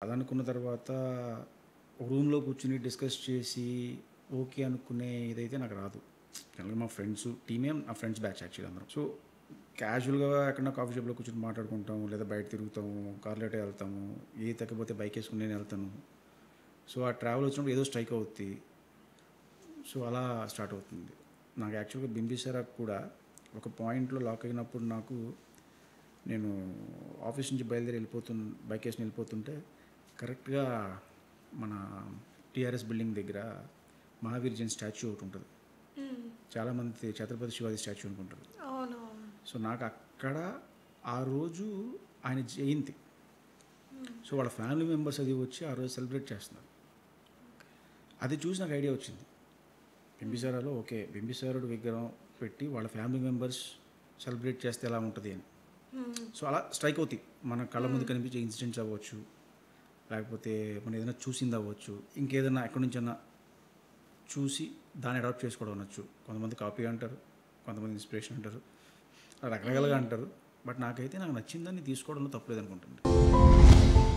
అదనుకున్న తర్వాత రూమ్‌లో కూర్చొని డిస్కస్ చేసి ఓకే అనుకునే ఇదైతే నాకు రాదు. జనరల్‌గా మా ఫ్రెండ్స్ టీమే నా ఫ్రెండ్స్ బ్యాచ్ యాక్చువల్లీ అందరం. సో, క్యాజువల్‌గా ఎక్కడన్నా కాఫీ షాప్‌లో కూర్చొని మాట్లాడుకుంటాము, లేదా బయట తిరుగుతాము, కార్‌లో ఎటో వెళ్తాము. ఏది తగ్గకపోతే బైక్ ఏసుకొని నేను వెళ్తాను. సో, ఆ ట్రావెల్ వచ్చినప్పుడు ఏదో స్ట్రైక్ అవుద్ది. సో, అలా స్టార్ట్ అవుతుంది. నాకు యాక్చువల్‌గా బింబిసారా కూడా ఒక పాయింట్‌లో లాక్ అయినప్పుడు నేను ఆఫీస్ నుంచి బయలుదేరి బైక్ ఏసుకొని వెళ్ళిపోతుంటే కరెక్ట్‌గా మన టీఆర్ఎస్ బిల్డింగ్ దగ్గర మహావీర్ జైన్ స్టాచ్యూ ఒకటి ఉంటుంది. చాలామంది ఛత్రపతి శివాజీ స్టాచ్యూ అనుకుంటారు. అవునవును. సో, నాకు అక్కడ ఆ రోజు ఆయన జయంతి. సో, వాళ్ళ ఫ్యామిలీ మెంబర్స్ అది వచ్చి ఆ రోజు సెలబ్రేట్ చేస్తున్నారు. అది చూసి నాకు ఐడియా వచ్చింది. బింబిసారాలో ఓకే, బింబిసారుడు విగ్రహం పెట్టి వాళ్ళ ఫ్యామిలీ మెంబర్స్ సెలబ్రేట్ చేస్తే ఎలా ఉంటుంది అని. సో, అలా స్ట్రైక్ అవుతాయి. మన కళ్ళ ముందు కనిపించే ఇన్సిడెంట్స్ అవ్వచ్చు, లేకపోతే మనం ఏదైనా చూసింది అవ్వచ్చు, ఇంకేదైనా ఎక్కడి నుంచైనా చూసి దాన్ని అడాప్ట్ చేసుకోవడం అనొచ్చు. కొంతమంది కాపీ అంటారు, కొంతమంది ఇన్స్పిరేషన్ అంటారు, రకరకాలుగా అంటారు. బట్ నాకు నచ్చిందని తీసుకోవడంలో తప్పులేదు అనుకుంటుంది.